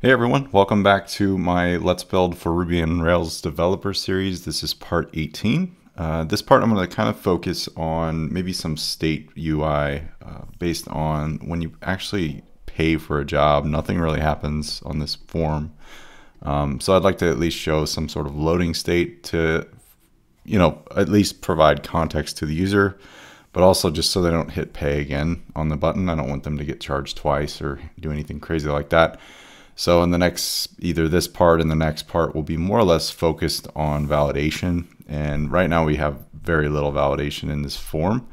Hey everyone, welcome back to my Let's Build for Ruby on Rails developer series. This is part 18. This part I'm going to kind of focus on maybe some state UI based on when you actually pay for a job. Nothing really happens on this form. So I'd like to at least show some sort of loading state to, at least provide context to the user, but also just so they don't hit pay again on the button. I don't want them to get charged twice or do anything crazy like that. So in the next, either this part and the next part will be more or less focused on validation. And right now we have very little validation in this form.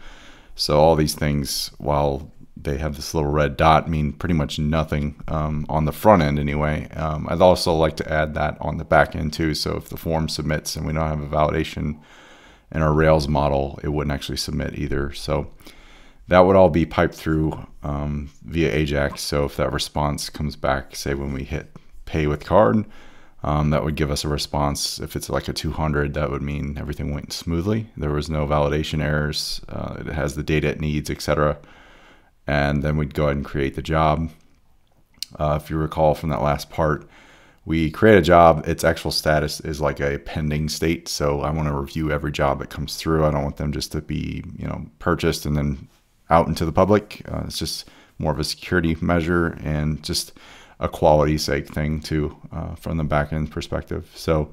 So all these things, while they have this little red dot, mean pretty much nothing on the front end anyway. I'd also like to add that on the back end too. So if the form submits and we don't have a validation in our Rails model, it wouldn't actually submit either. So that would all be piped through via Ajax. So if that response comes back, say when we hit pay with card, that would give us a response. If it's like a 200, that would mean everything went smoothly. There was no validation errors. It has the data it needs, etc. And then we'd go ahead and create the job. If you recall from that last part, we create a job. Its actual status is like a pending state. So I want to review every job that comes through. I don't want them just to be, purchased and then out into the public. It's just more of a security measure and just a quality sake thing too, from the backend perspective. So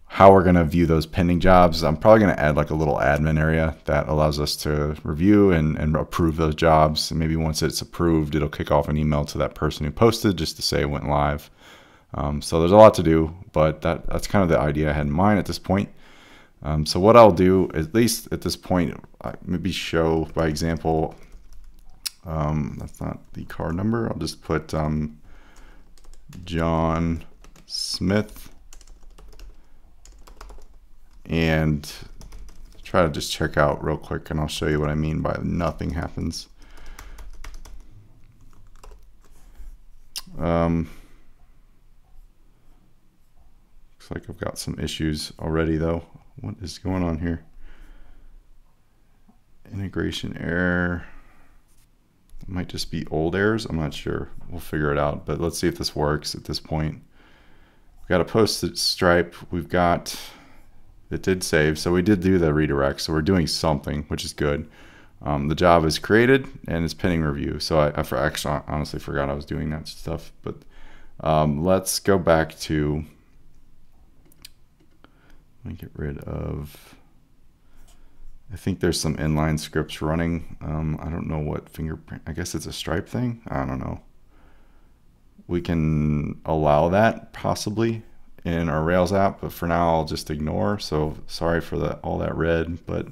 how we're going to view those pending jobs, I'm probably going to add like a little admin area that allows us to review and approve those jobs. And maybe once it's approved, it'll kick off an email to that person who posted just to say it went live. So there's a lot to do, but that's kind of the idea I had in mind at this point. So what I'll do, at least at this point, maybe show by example. That's not the card number. I'll just put John Smith and try to just check out real quick, and I'll show you what I mean by nothing happens. Looks like I've got some issues already though. What is going on here? Integration error. It might just be old errors. I'm not sure. We'll figure it out. But let's see if this works at this point. We've got a posted Stripe. We've got, it did save. So we did do the redirect. So we're doing something, which is good. The job is created and it's pending review. So I actually honestly forgot I was doing that stuff. But let's go back to, let me get rid of, I think there's some inline scripts running. I don't know what fingerprint, I guess it's a Stripe thing. I don't know. We can allow that possibly in our Rails app, but for now I'll just ignore. So sorry for all that red, but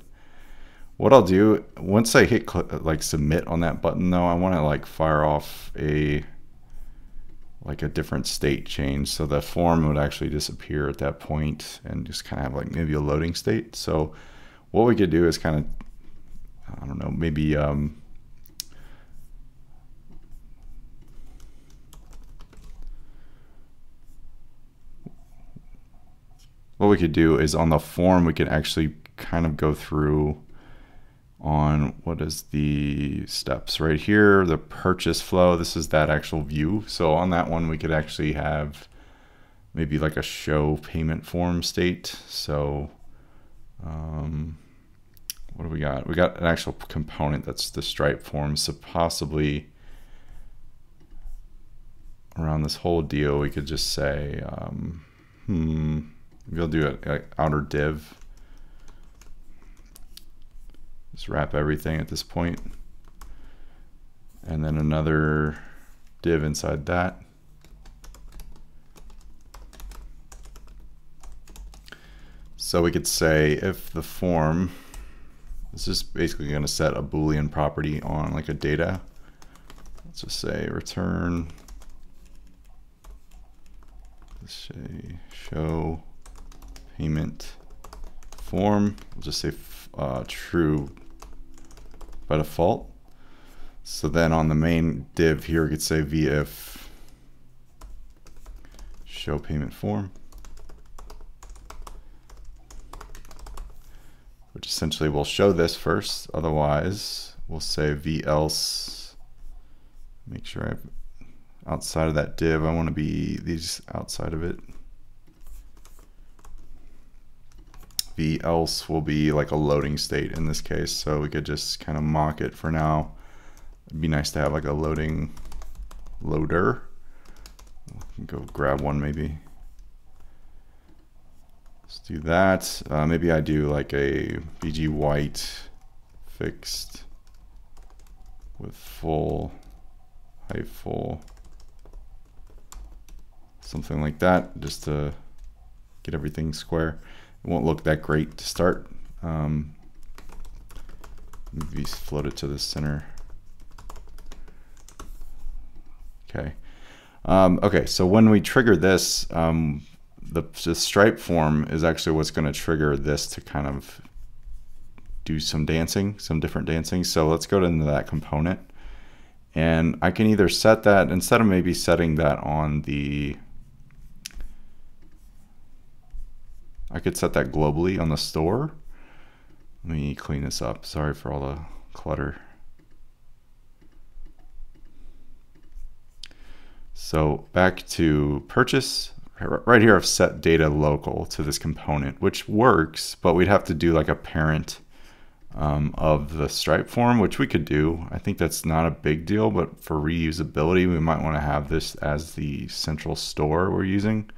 what I'll do, once I hit like submit on that button though, I want to like fire off a different state change. So the form would actually disappear at that point and just kind of have like maybe a loading state. So what we could do is kind of, I don't know, maybe what we could do is on the form, we could actually kind of go through on what is the steps right here, the purchase flow. This is that actual view. So on that one, we could actually have maybe like a show payment form state. So what do we got? We got an actual component that's the Stripe form. So possibly around this whole deal, we could just say, we'll do an outer div. Just wrap everything at this point. And then another div inside that. So we could say if the form, this is basically going to set a Boolean property on like a data. Let's just say return, let's say show payment form. We'll just say true by default. So then on the main div here, we could say vif show payment form, which essentially will show this first. Otherwise, we'll say v else. Make sure I've outside of that div. I want to be these outside of it. The else will be like a loading state in this case, so we could just kind of mock it for now. It'd be nice to have like a loader. Go grab one maybe. Let's do that. Maybe I do like a BG white fixed with full, height full, something like that, just to get everything square. It won't look that great to start. Maybe float it to the center. Okay. Okay, so when we trigger this, the stripe form is actually what's going to trigger this to kind of do some dancing, some different dancing. So let's go into that component. And I can either set that, instead of maybe setting that on the, I could set that globally on the store. Let me clean this up. Sorry for all the clutter. So back to purchase. Right here I've set data local to this component, which works, but we'd have to do like a parent of the Stripe form, which we could do. I think that's not a big deal, but for reusability, we might want to have this as the central store we're using.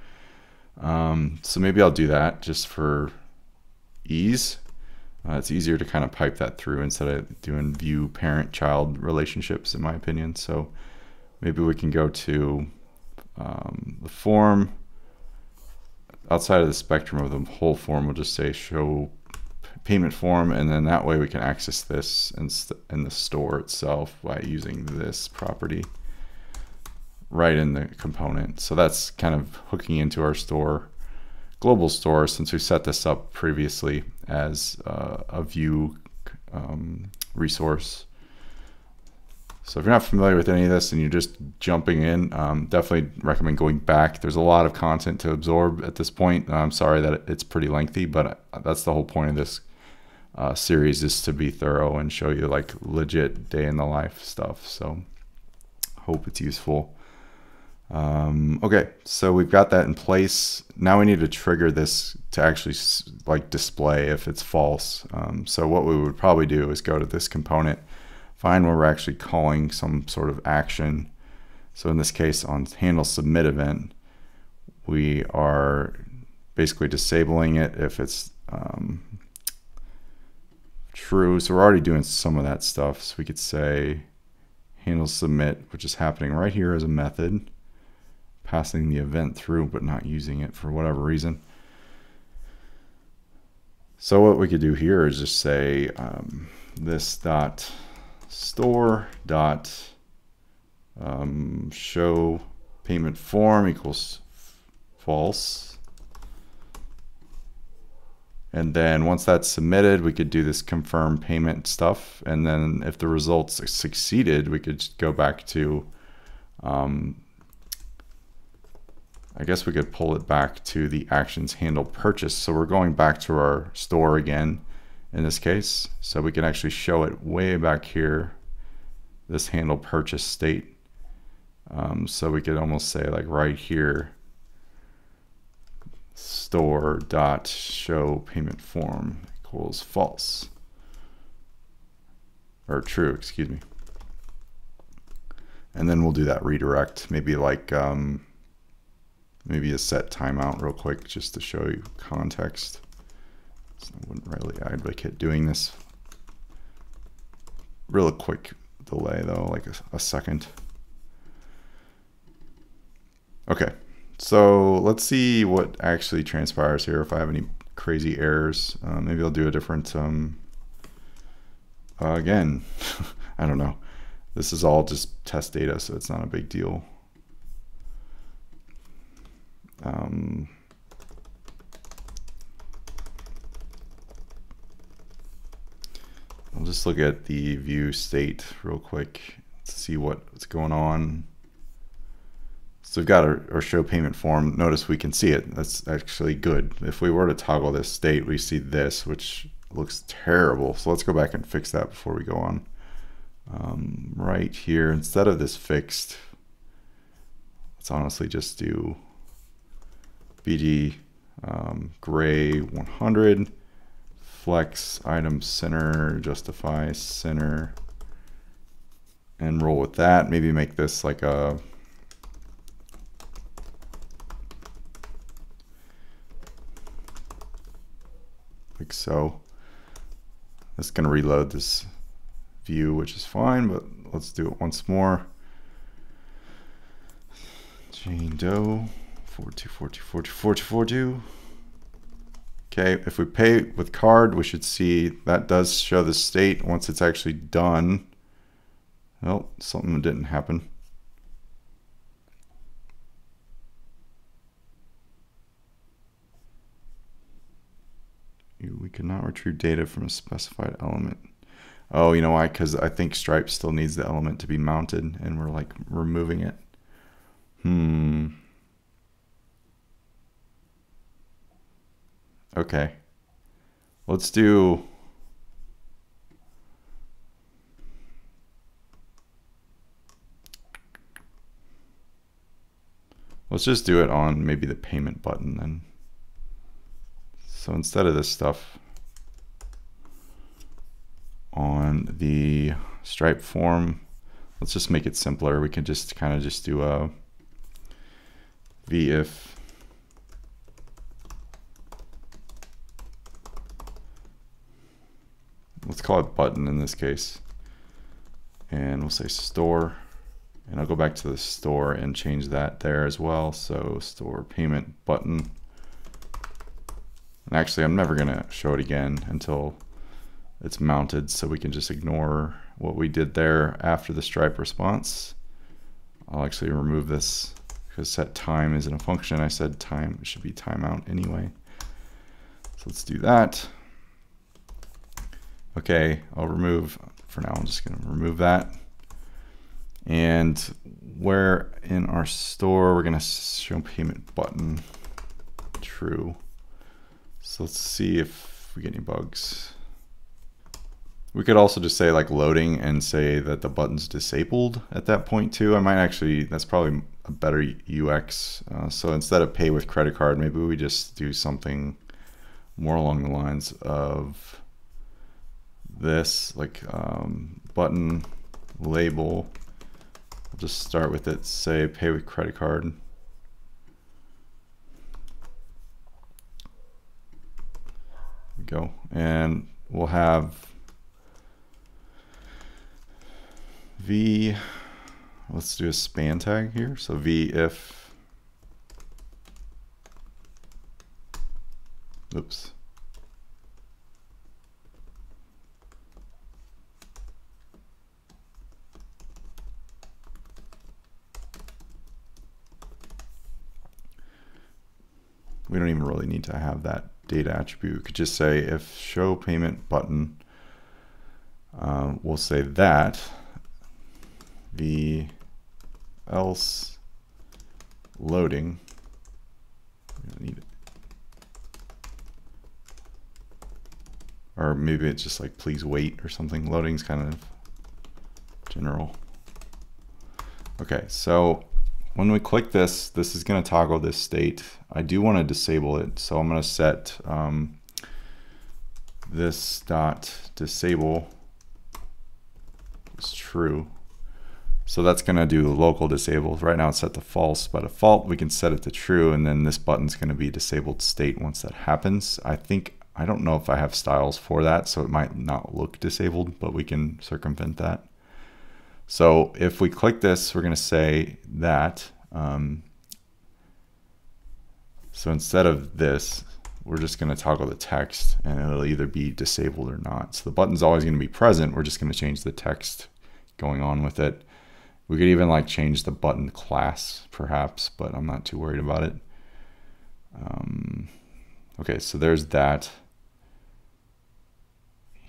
So maybe I'll do that just for ease. It's easier to kind of pipe that through instead of doing view parent-child relationships, in my opinion. So maybe we can go to the form. Outside of the spectrum of the whole form, we'll just say show payment form, and then that way we can access this in the store itself by using this property right in the component. So that's kind of hooking into our store, global store, since we set this up previously as a Vue resource. So if you're not familiar with any of this and you're just jumping in, definitely recommend going back. There's a lot of content to absorb at this point. I'm sorry that it's pretty lengthy, but that's the whole point of this series, is to be thorough and show you like legit day in the life stuff. So hope it's useful. Okay, so we've got that in place. Now we need to trigger this to actually like display if it's false. So what we would probably do is go to this component, find where we're actually calling some sort of action. So in this case, on handle submit event, we are basically disabling it if it's true. So we're already doing some of that stuff. So we could say handle submit, which is happening right here as a method, passing the event through but not using it for whatever reason. So what we could do here is just say this dot store dot show payment form equals false, and then once that's submitted, we could do this confirm payment stuff, and then if the results succeeded, we could go back to I guess we could pull it back to the actions handle purchase. So we're going back to our store again in this case, so we can actually show it way back here, this handle purchase state. So we could almost say like right here, store dot show payment form equals false, or true, excuse me. And then we'll do that redirect, maybe like maybe a set timeout real quick just to show you context. So I wouldn't really advocate doing this. Real quick delay though, like a second. Okay, so let's see what actually transpires here. If I have any crazy errors, maybe I'll do a different, again, I don't know. This is all just test data, so it's not a big deal. I'll just look at the Vue state real quick to see what's going on. So we've got our show payment form. Notice we can see it. That's actually good. If we were to toggle this state, we see this, which looks terrible. So let's go back and fix that before we go on. Right here, instead of this fixed, let's honestly just do bg gray 100, flex item center, justify center, and roll with that. Maybe make this like a like so. It's going to reload this view, which is fine, but let's do it once more. Jane Doe 4242424242. Okay, if we pay with card, we should see that does show the state once it's actually done. Well, something didn't happen. We cannot retrieve data from a specified element. Oh, you know why? Because I think Stripe still needs the element to be mounted, and we're like removing it. Okay. Let's do... Let's just do it on maybe the payment button then. So instead of this stuff on the Stripe form, let's just make it simpler. We can just kind of just do a v-if let's call it button in this case, and we'll say store, and I'll go back to the store and change that there as well. So store payment button. And actually, I'm never going to show it again until it's mounted, so we can just ignore what we did there after the Stripe response. I'll actually remove this because set time isn't a function. I said time, it should be timeout anyway. So let's do that. Okay, I'll remove, for now I'm just going to remove that. And where in our store, we're going to show payment button true. So let's see if we get any bugs. We could also just say like loading and say that the button's disabled at that point too. I might actually, that's probably a better UX. So instead of pay with credit card, maybe we just do something more along the lines of this, like button label. We'll just start with it, say pay with credit card. Go, and we'll have let's do a span tag here. So v-if, oops. We don't even really need to have that data attribute. We could just say if show payment button, we'll say that the else loading, we don't need it. Or maybe it's just like please wait or something. Loading's kind of general. Okay, so when we click this, this is going to toggle this state. I do want to disable it, so I'm going to set this dot disable is true. So that's going to do local disable. Right now it's set to false. By default, we can set it to true, and then this button's going to be disabled state once that happens. I don't know if I have styles for that, so it might not look disabled, but we can circumvent that. So if we click this, we're going to say that. So instead of this, we're just going to toggle the text, and it'll either be disabled or not. So the button's always going to be present. We're just going to change the text going on with it. We could even like change the button class perhaps, but I'm not too worried about it. Okay, so there's that.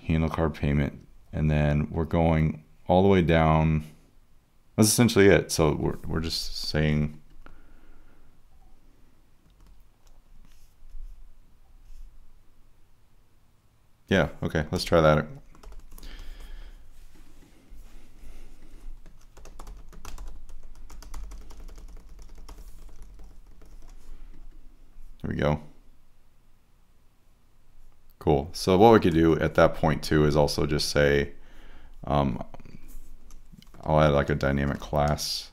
Handle card payment, and then we're going all the way down. That's essentially it. So we're just saying yeah, okay, let's try that. Cool. So what we could do at that point too is also just say, I'll add like a dynamic class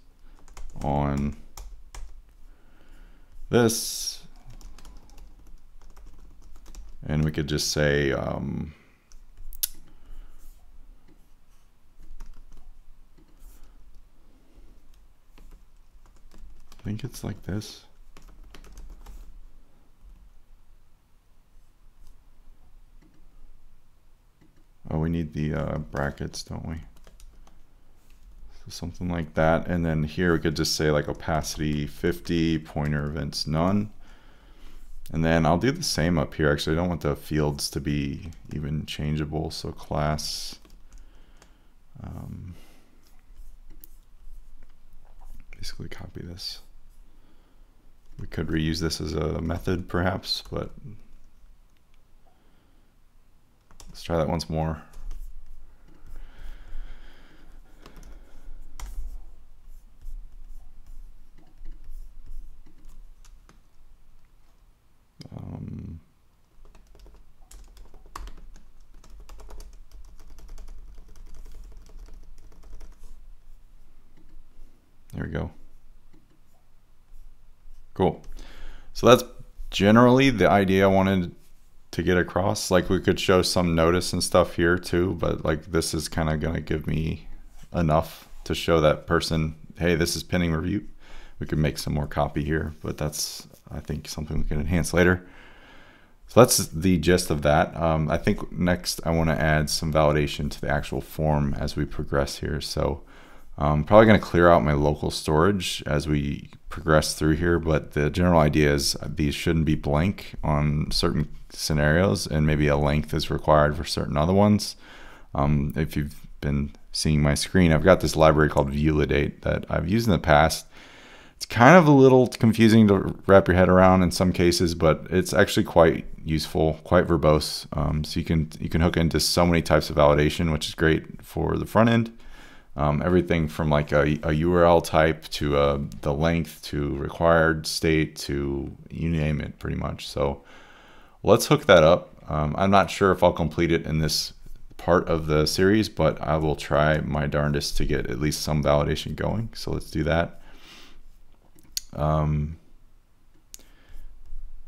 on this, and we could just say, I think it's like this. Oh, we need the brackets, don't we? So something like that. And then here we could just say like opacity 50, pointer events none. And then I'll do the same up here. Actually, I don't want the fields to be even changeable. So class, basically copy this. We could reuse this as a method perhaps, but let's try that once more. There we go. Cool. So that's generally the idea I wanted to get across. Like we could show some notice and stuff here too, but like this is kind of going to give me enough to show that person, hey, this is pending review. We could make some more copy here, but that's, I think, something we can enhance later. So that's the gist of that. I think next I want to add some validation to the actual form as we progress here. So I'm probably going to clear out my local storage as we progress through here, but the general idea is these shouldn't be blank on certain scenarios, and maybe a length is required for certain other ones. If you've been seeing my screen, I've got this library called Vuejs that I've used in the past. It's kind of a little confusing to wrap your head around in some cases, but it's actually quite useful, quite verbose. So you can hook into so many types of validation, which is great for the front end. Everything from like a URL type to the length to required state to you name it pretty much. So let's hook that up. I'm not sure if I'll complete it in this part of the series, but I will try my darndest to get at least some validation going. So let's do that.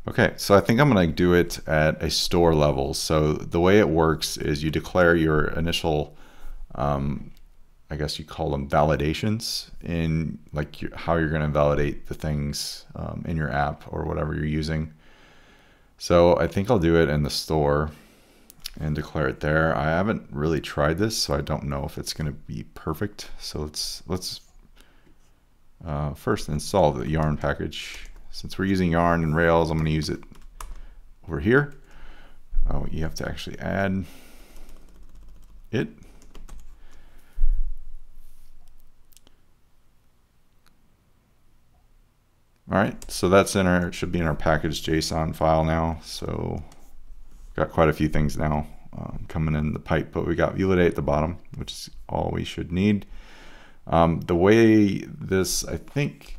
Okay, so I think I'm going to do it at a store level. So the way it works is you declare your initial I guess you call them validations in like how you're going to validate the things in your app or whatever you're using. So I think I'll do it in the store and declare it there. I haven't really tried this, so I don't know if it's going to be perfect. So let's first install the Yarn package. Since we're using Yarn and Rails, I'm going to use it over here. Oh, you have to actually add it. All right, so that's in our, it should be in our package JSON file now. So got quite a few things now coming in the pipe, but we got Vuejs at the bottom, which is all we should need. The way this, I think,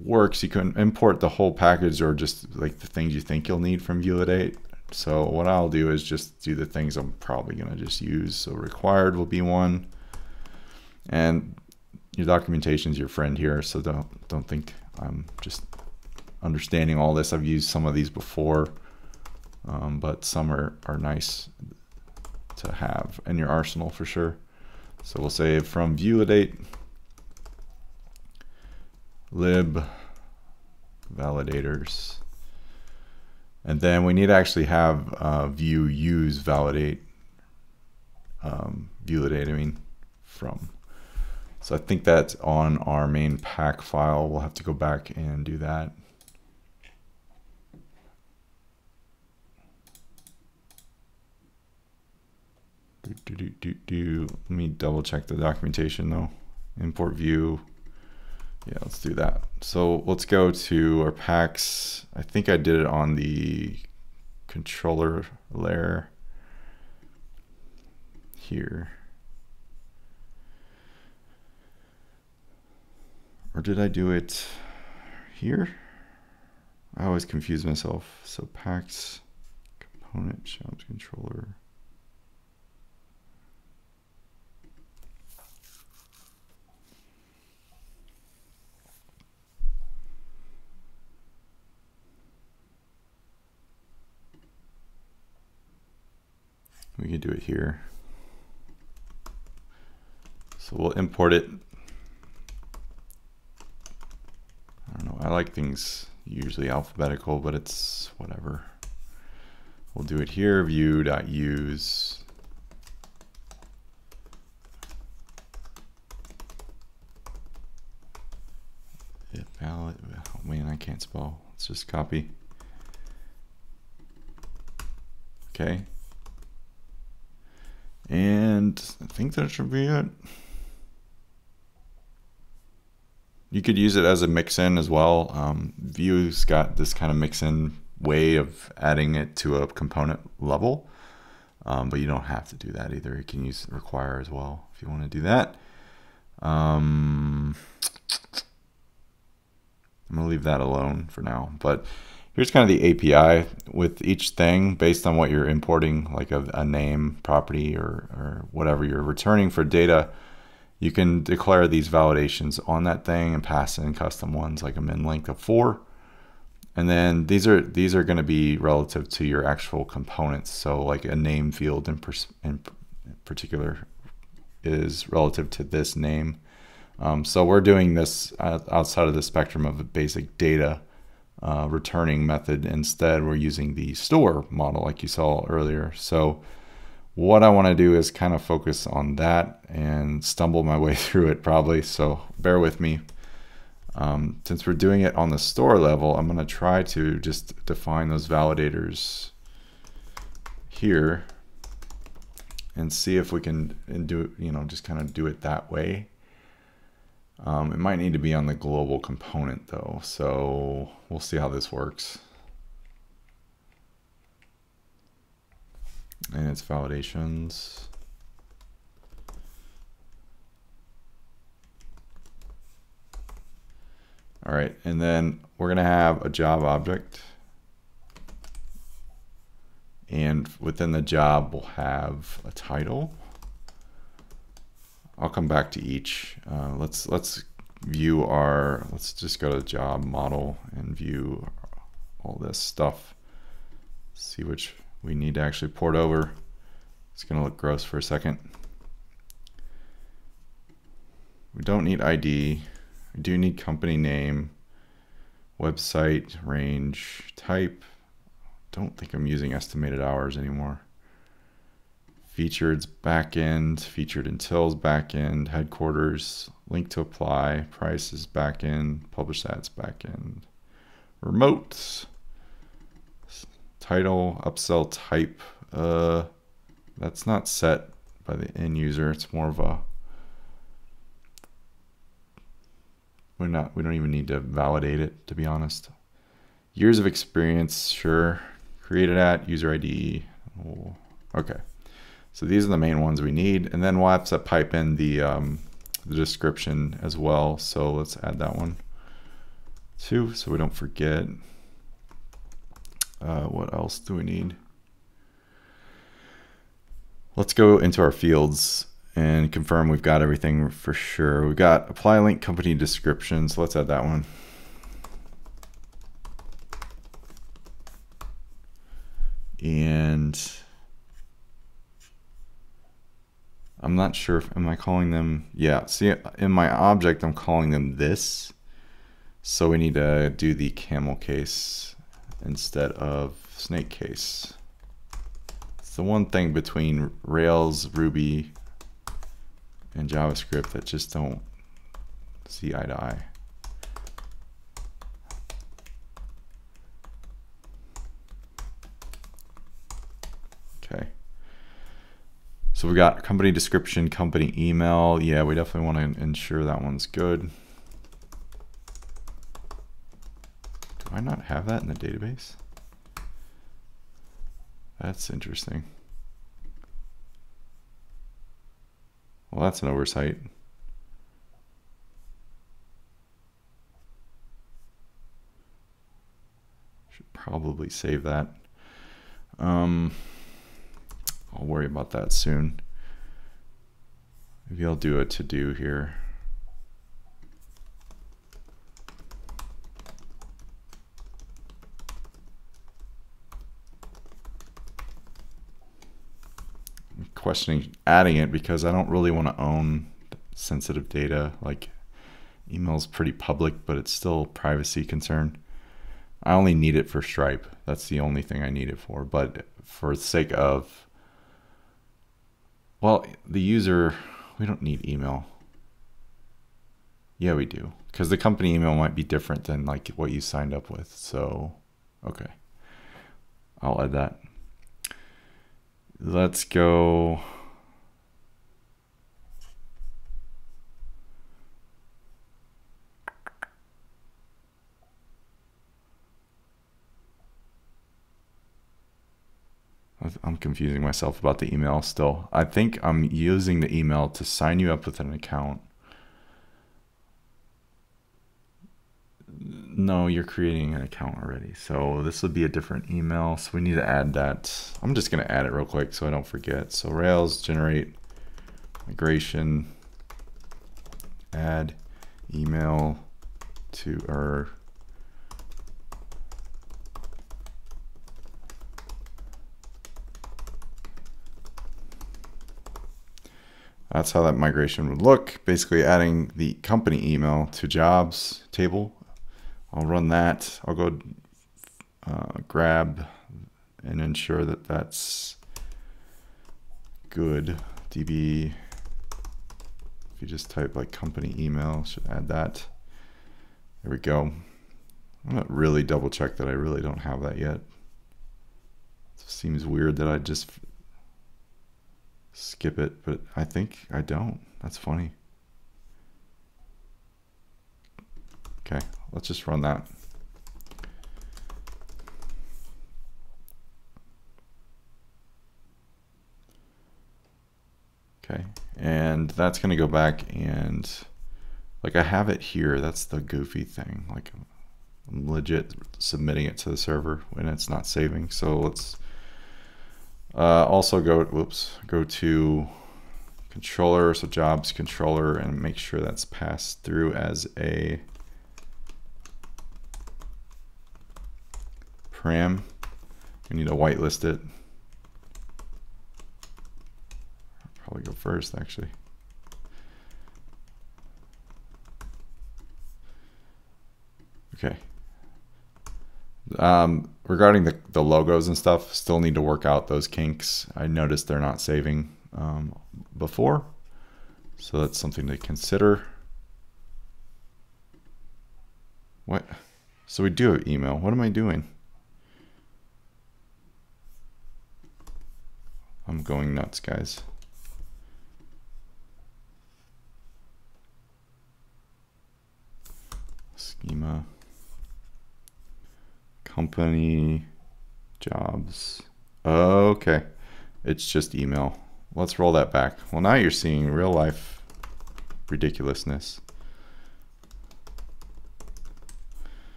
works, you can import the whole package or just like the things you think you'll need from Vuejs. So what I'll do is just do the things I'm probably gonna just use. So required will be one, and your documentation is your friend here. So don't think I'm just understanding all this. I've used some of these before, but some are nice to have in your arsenal for sure. So we'll say from Vuejs lib validators, and then we need to actually have Vue use validate Vuejs, I mean from. So I think that's on our main pack file. We'll have to go back and do that. Let me double check the documentation though. Import Vue. Yeah, let's do that. So let's go to our packs. I think I did it on the controller layer here. Or did I do it here? I always confuse myself. So packs, component jobs controller. We can do it here. So we'll import it. I don't know, I like things usually alphabetical, but it's whatever. We'll do it here, view.use. Valid, oh man, I can't spell. Let's just copy. Okay. And I think that should be it. You could use it as a mix-in as well. Vue's got this kind of mix-in way of adding it to a component level, but you don't have to do that either. You can use require as well if you want to do that. I'm gonna leave that alone for now, but here's kind of the API with each thing based on what you're importing, like a name, property, or whatever you're returning for data. You can declare these validations on that thing and pass in custom ones like a min length of 4. And then these are going to be relative to your actual components. So like a name field in particular is relative to this name. So we're doing this outside of the spectrum of a basic data returning method. Instead, we're using the store model like you saw earlier. So what I want to do is kind of focus on that and stumble my way through it probably. So bear with me. Since we're doing it on the store level, I'm going to try to just define those validators here and see if we can do, just kind of do it that way. It might need to be on the global component though, so we'll see how this works. And it's validations. All right, and then we're gonna have a job object. And within the job, we'll have a title. I'll come back to each. Let's view our, let's just go to job model and view all this stuff. See which we need to actually port over. It's gonna look gross for a second. We don't need ID. We do need company name, website, range, type. Don't think I'm using estimated hours anymore. Featured's backend, featured until's backend, headquarters, link to apply, price is backend, publish ads backend, remote, title, upsell type. That's not set by the end user. It's more of a, we don't even need to validate it, to be honest. Years of experience, sure. Created at, user ID. Oh, okay. So these are the main ones we need, and then we'll have to pipe in the description as well. So let's add that one too, so we don't forget. What else do we need? Let's go into our fields and confirm we've got everything for sure. We've got apply link company description, so let's add that one. And I'm not sure if, am I calling them? Yeah, see in my object, I'm calling them this. So we need to do the camel case instead of snake case. It's the one thing between Rails, Ruby, and JavaScript that just don't see eye to eye. Okay. So we got company description, company email. Yeah, we definitely want to ensure that one's good. Do I not have that in the database? That's interesting. Well, that's an oversight. Should probably save that. I'll worry about that soon. Maybe I'll do a to-do here. I'm questioning adding it because I don't really want to own sensitive data. Like, email's pretty public, but it's still a privacy concern. I only need it for Stripe. That's the only thing I need it for. But for the sake of, well, the user, we don't need email. Yeah, we do. Because the company email might be different than like what you signed up with. So, okay. I'll add that. Let's go. I'm confusing myself about the email still. I think I'm using the email to sign you up with an account. No, you're creating an account already. So this would be a different email. So we need to add that. I'm just going to add it real quick so I don't forget. So Rails generate migration, add email to our that's how that migration would look. Basically adding the company email to jobs table. I'll run that. I'll go grab and ensure that that's good. DB, if you just type like company email, should add that. There we go. I'm gonna really double check that I really don't have that yet. It seems weird that I just skip it, but I think I don't. That's funny. Okay, let's just run that. Okay, and that's gonna go back and like I have it here. That's the goofy thing. Like I'm legit submitting it to the server when it's not saving. So let's also go to controller, so jobs controller, and make sure that's passed through as a param. We need to whitelist it. I'll probably go first actually. Okay. Regarding the logos and stuff, still need to work out those kinks. I noticed they're not saving before, so that's something to consider. What? So we do have email. What am I doing? I'm going nuts, guys. Schema. Company jobs. Okay, it's just email. Let's roll that back. Well, now you're seeing real life ridiculousness.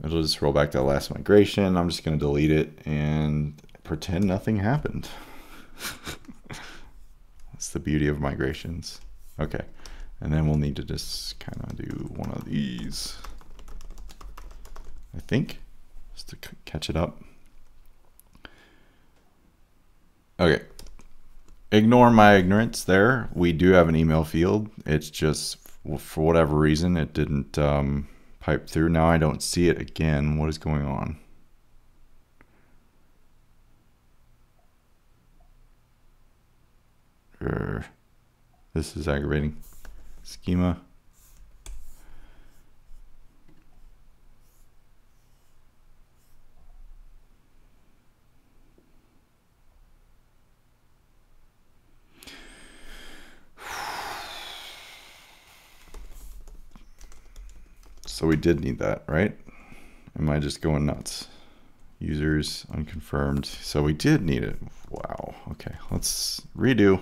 It'll just roll back to the last migration. I'm just going to delete it and pretend nothing happened. That's the beauty of migrations. Okay, and then we'll need to just kind of do one of these, I think, just to catch it up. Okay, ignore my ignorance there. We do have an email field. It's just, for whatever reason, it didn't pipe through. Now I don't see it again. What is going on? This is aggravating. Schema. So we did need that, right? Am I just going nuts? Users unconfirmed. So we did need it. Wow. Okay, let's redo.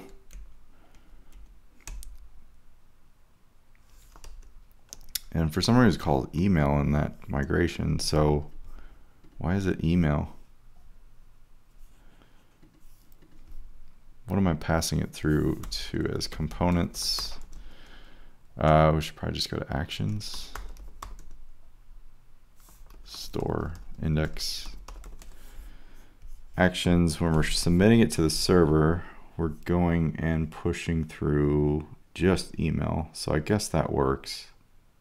And for some reason it's called email in that migration. So why is it email? what am I passing it through to as components? We should probably just go to actions, store, index, actions. When we're submitting it to the server, we're going and pushing through just email. So I guess that works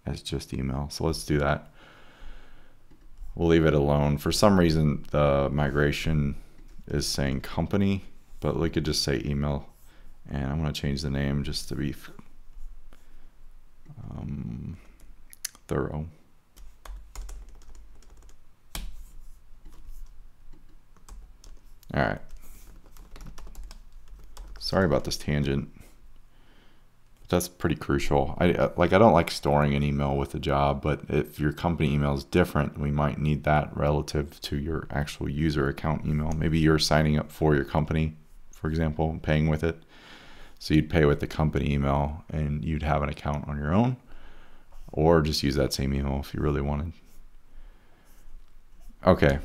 as just email. So let's do that. We'll leave it alone. For some reason, the migration is saying company, but we could just say email. And I'm going to change the name just to be thorough. All right. Sorry about this tangent. That's pretty crucial. I don't like storing an email with a job, but if your company email is different, we might need that relative to your actual user account email. Maybe you're signing up for your company, for example, paying with it. So you'd pay with the company email and you'd have an account on your own, or just use that same email if you really wanted. Okay.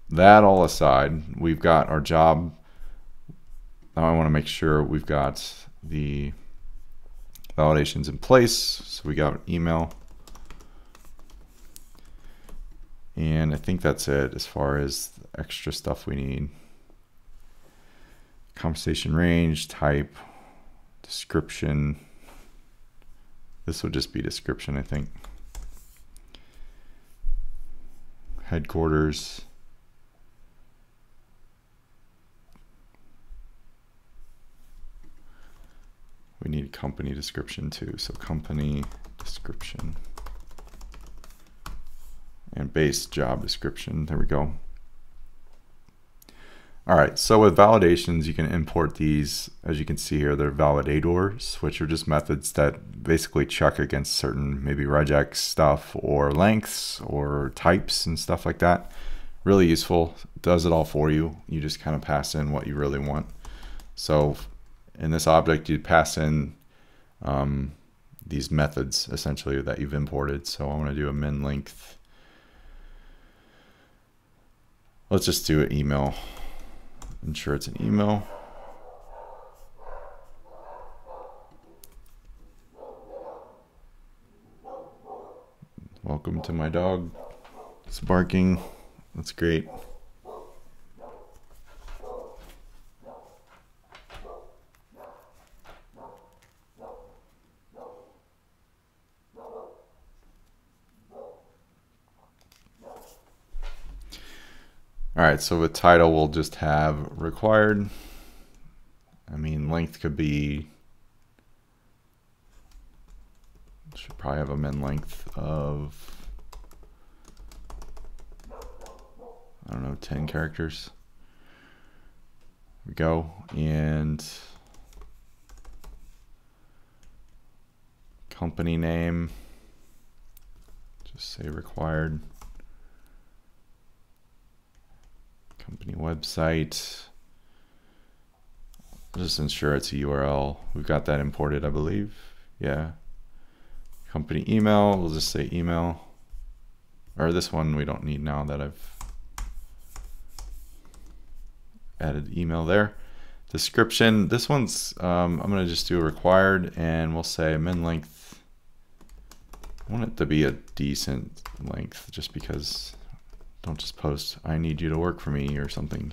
That all aside, we've got our job. Now I want to make sure we've got the validations in place. So we got email. And I think that's it as far as the extra stuff we need. Conversation range, type, description. This would just be description, I think. Headquarters. We need company description too. So company description and base job description. There we go. All right, so with validations, you can import these. As you can see here, they're validators, which are just methods that basically check against certain maybe regex stuff or lengths or types and stuff like that. Really useful, does it all for you. You just kind of pass in what you really want. So in this object, you pass in these methods essentially that you've imported. So I'm going to do a min length. Let's just do an email. Ensure it's an email. Welcome to my dog. It's barking. That's great. All right, so with title, we'll just have required. I mean, length could be, should probably have a min length of, I don't know, 10 characters. There we go. And company name, just say required. Company website. Just ensure it's a URL. We've got that imported, I believe. Yeah. Company email, we'll just say email. Or this one we don't need now that I've added email there. Description, this one's, I'm going to just do a required and we'll say min length. I want it to be a decent length just because don't just post, I need you to work for me or something.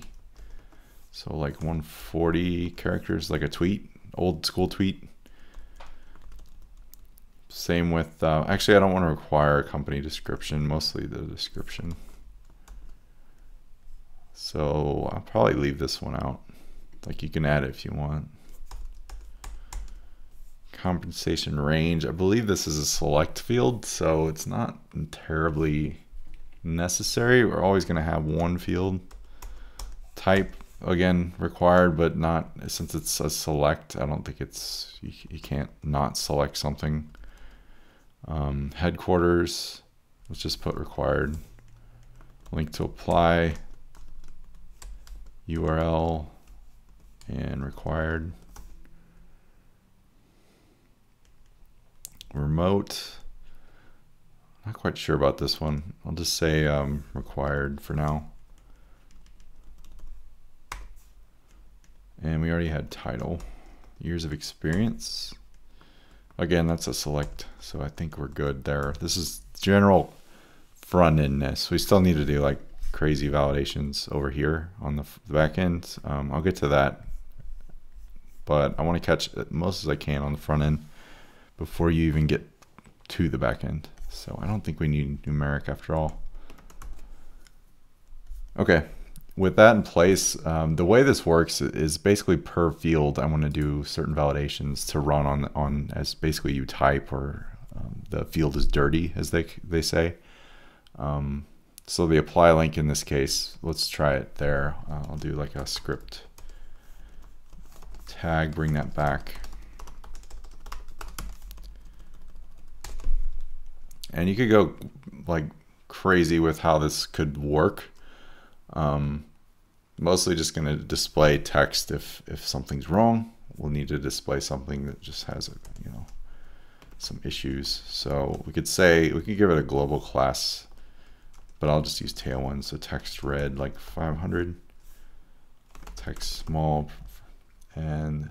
So like 140 characters, like a tweet, old school tweet. Same with, actually I don't want to require a company description, mostly the description. So I'll probably leave this one out. Like you can add it if you want. Compensation range, I believe this is a select field, so it's not terribly necessary. We're always going to have one field. Type, again, required, but not, since it's a select, I don't think it's, you can't not select something. Headquarters, let's just put required. Link to apply, URL, and required. Remote, not quite sure about this one. I'll just say required for now. And we already had title, years of experience. Again, that's a select, so I think we're good there. This is general front-endness. We still need to do like crazy validations over here on the back end. I'll get to that, but I want to catch as most as I can on the front end before you even get to the back end. So I don't think we need numeric after all. Okay, with that in place, the way this works is basically per field I want to do certain validations to run on as basically you type, or the field is dirty, as they say. So the apply link in this case, let's try it there. I'll do like a script tag, bring that back. And you could go like crazy with how this could work. Mostly just going to display text if something's wrong. We'll need to display something that just has some issues. So we could say, we could give it a global class, but I'll just use tailwind. So text red like 500, text small, and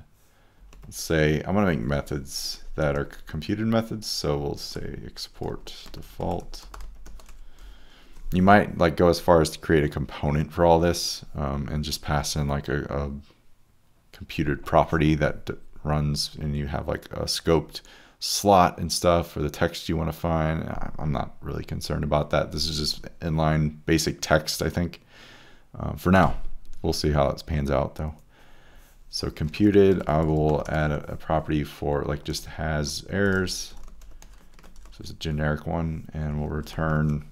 let's say I'm going to make methods that are computed methods. So we'll say export default. You might like go as far as to create a component for all this, and just pass in like a computed property that runs, and you have like a scoped slot and stuff for the text you want to find. I'm not really concerned about that. This is just inline basic text, I think, for now. We'll see how it pans out though. So computed, I will add a property for like just has errors. So it's a generic one, and we'll return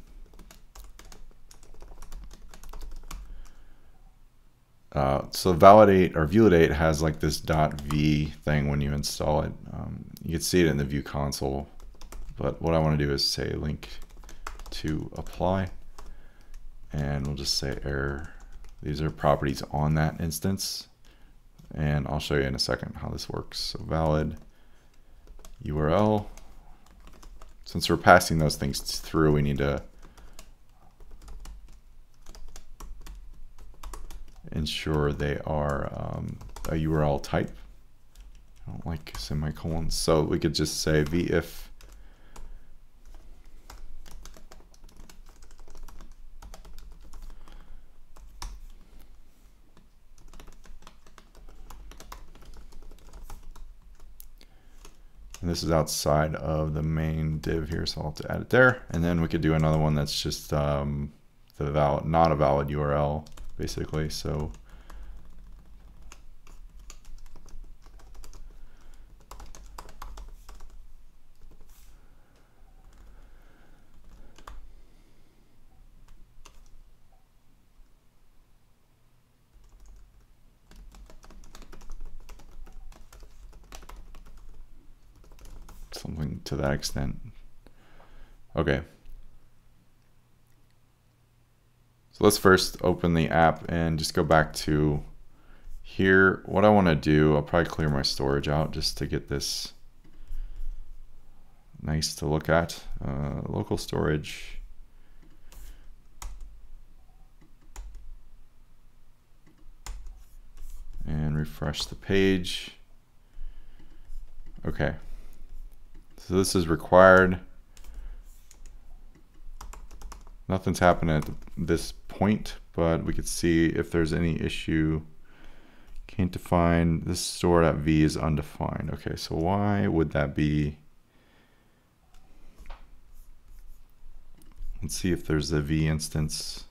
so validate or Vuelidate has like this .v thing when you install it. You can see it in the Vue console, but what I want to do is say link to apply, and we'll just say error. These are properties on that instance, and I'll show you in a second how this works. So valid URL. Since we're passing those things through, we need to ensure they are a URL type. I don't like semicolons, so we could just say vif and this is outside of the main div here, so I'll have to add it there. And then we could do another one that's just not a valid URL, basically. So something to that extent. Okay. So let's first open the app and just go back to here. What I want to do, I'll probably clear my storage out just to get this nice to look at. Local storage. And refresh the page. Okay. So this is required. Nothing's happening at this point, but we could see if there's any issue. Can't define this store.v is undefined. Okay, so why would that be? Let's see if there's a v instance.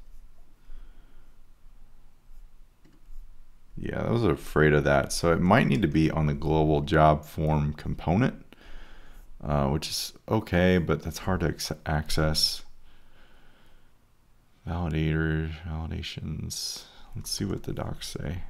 Yeah, I was afraid of that. So it might need to be on the global job form component, which is okay, but that's hard to access. Validator, validations. Let's see what the docs say.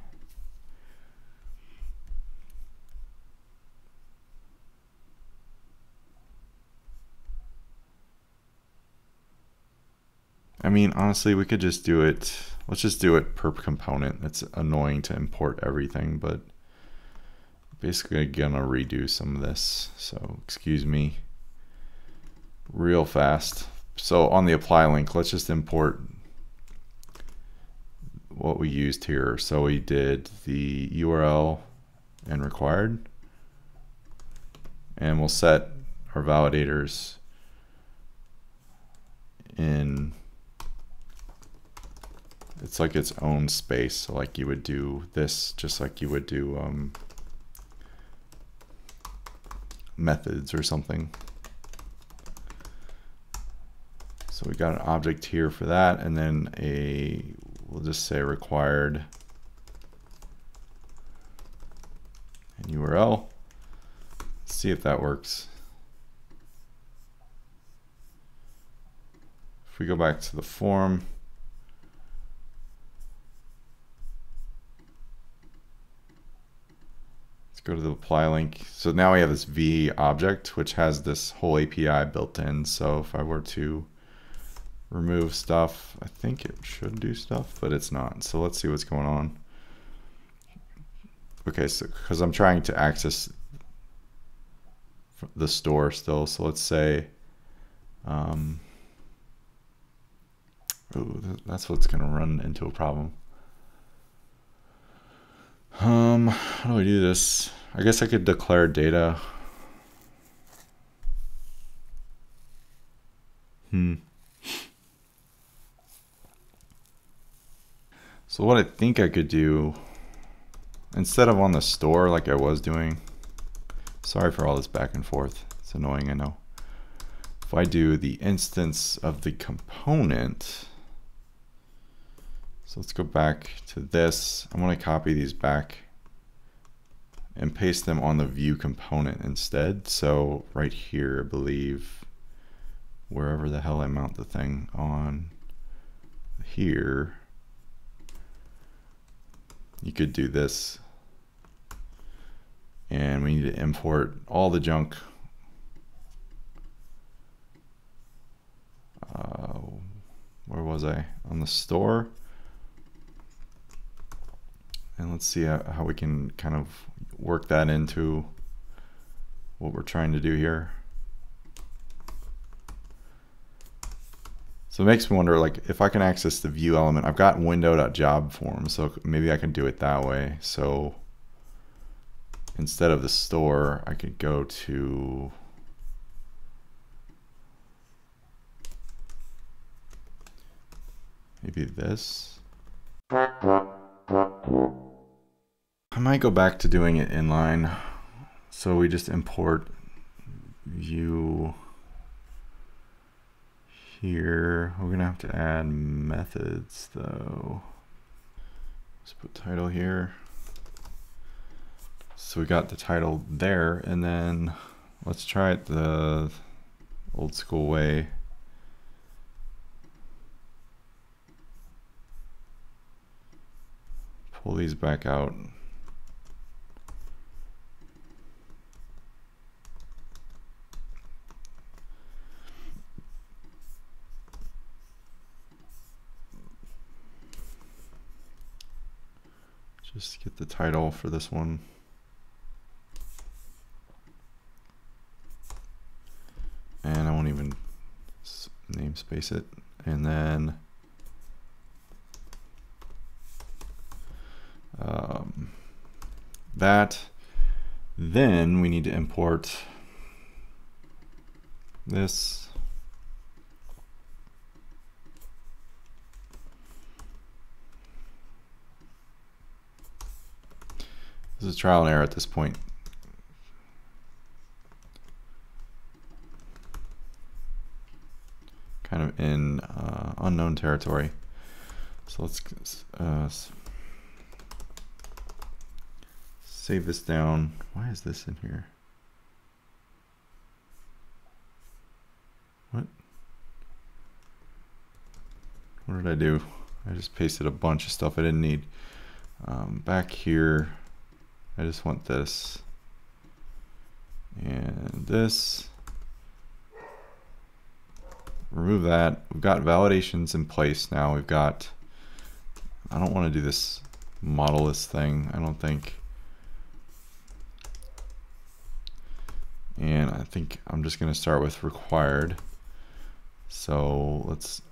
I mean, honestly, we could just do it. Let's just do it per component. It's annoying to import everything, but basically gonna redo some of this. So excuse me real fast. So on the apply link, let's just import what we used here. So we did the URL and required, and we'll set our validators in, it's like its own space. So like you would do this just like you would do methods or something. So we got an object here for that, and then we'll just say required and URL. Let's see if that works. If we go back to the form, let's go to the apply link. So now we have this V object, which has this whole API built in. So if I were to remove stuff, I think it should do stuff, but it's not. So let's see what's going on. Okay, so because I'm trying to access the store still, so let's say, ooh, that's what's going to run into a problem. How do I do this? I guess I could declare data. So what I think I could do, instead of on the store like I was doing, sorry for all this back and forth, it's annoying, I know. If I do the instance of the component, so let's go back to this. I'm going to copy these back and paste them on the Vue component instead. So right here, I believe, wherever the hell I mount the thing on here, you could do this. And we need to import all the junk. Where was I? On the store. And let's see how we can kind of work that into what we're trying to do here. So it makes me wonder, like, if I can access the Vue element, I've got window.job form, so maybe I can do it that way. So instead of the store, I could go to maybe this. I might go back to doing it inline. So we just import Vue here. We're gonna have to add methods though. Let's put title here. So we got the title there, and then let's try it the old school way. Pull these back out. Just get the title for this one. And I won't even namespace it. And then that. Then we need to import this. This is trial and error at this point. Kind of in unknown territory. So let's save this down. Why is this in here? What did I do? I just pasted a bunch of stuff I didn't need. Back here, I just want this and this. Remove that. We've got validations in place now. We've got, I don't want to do this modelless thing, I don't think. And I think I'm just going to start with required. So let's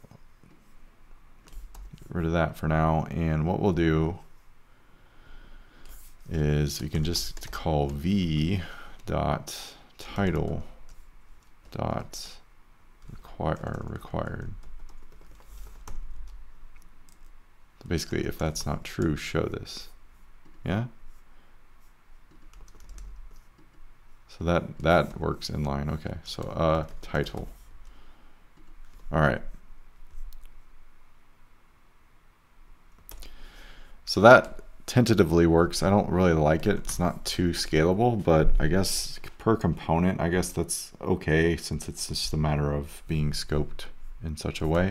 get rid of that for now. And what we'll do is we can just call v dot title dot required. So basically, if that's not true, show this. Yeah. So that works inline. Okay. So title. All right. So that tentatively works. I don't really like it. It's not too scalable, but I guess per component, I guess that's okay since it's just a matter of being scoped in such a way.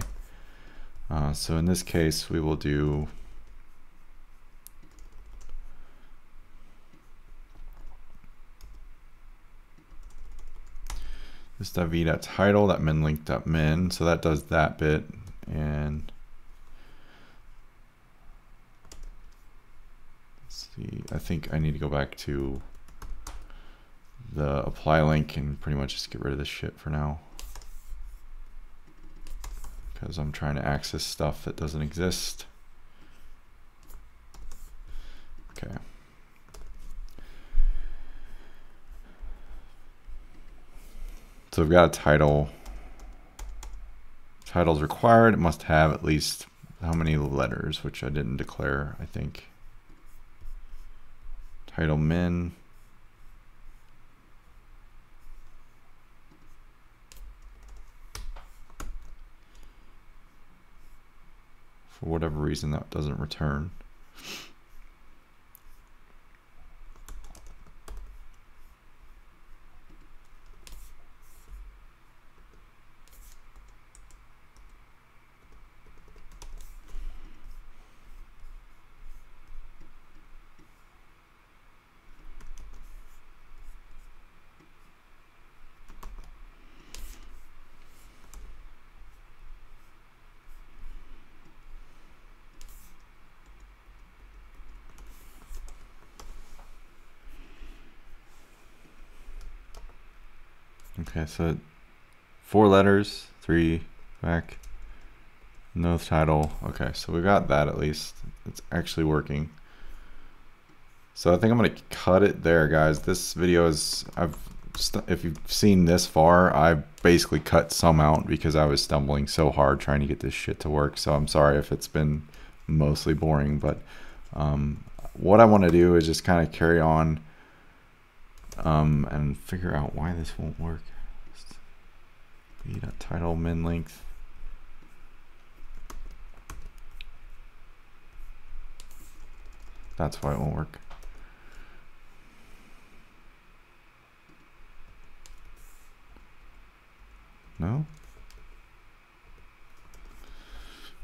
So in this case, we will do this .v.title, that min_link.min. So that does that bit. And let's see, I think I need to go back to the apply link and pretty much just get rid of this shit for now, because I'm trying to access stuff that doesn't exist. Okay. So we've got a title. Title's required. It must have at least how many letters, which I didn't declare, I think. Title min. For whatever reason, that doesn't return. Okay, so 4 letters, 3 back, no title. Okay, so we got that at least. It's actually working. So I think I'm gonna cut it there, guys. This video is, if you've seen this far, I basically cut some out because I was stumbling so hard trying to get this shit to work. So I'm sorry if it's been mostly boring, but what I want to do is just kind of carry on and figure out why this won't work. Title min length. That's why it won't work. No?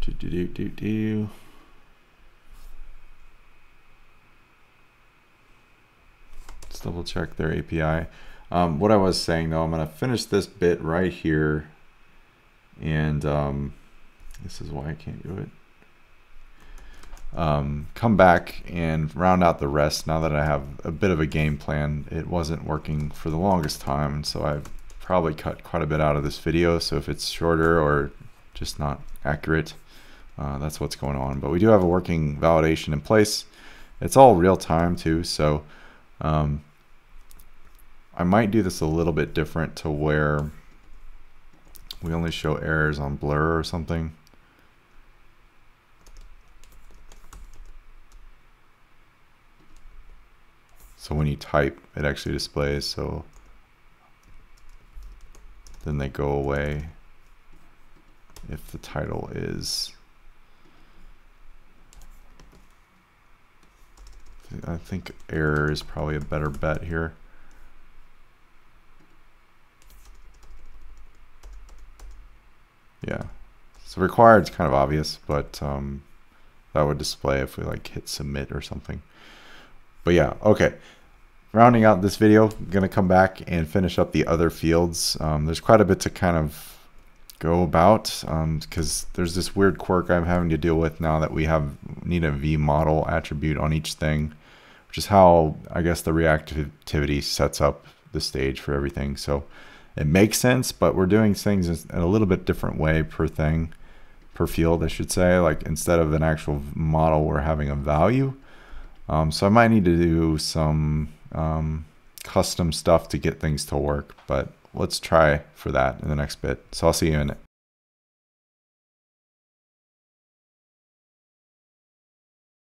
Do. Let's double check their API. What I was saying though, I'm going to finish this bit right here, and this is why I can't do it. Come back and round out the rest now that I have a bit of a game plan. It wasn't working for the longest time, so I've probably cut quite a bit out of this video. So if it's shorter or just not accurate, that's what's going on. But we do have a working validation in place. It's all real time too, so I might do this a little bit different to where we only show errors on blur or something. So when you type, it actually displays, so then they go away if the title is, I think error is probably a better bet here. Yeah, so required is kind of obvious, but that would display if we like hit submit or something. But yeah, okay. Rounding out this video, I'm gonna come back and finish up the other fields. There's quite a bit to kind of go about because there's this weird quirk I'm having to deal with now that we need a V model attribute on each thing, which is how I guess the reactivity sets up the stage for everything. So it makes sense, but we're doing things in a little bit different way per thing per field, I should say. Like instead of an actual model, we're having a value. So I might need to do some custom stuff to get things to work, but let's try for that in the next bit. So I'll see you in it.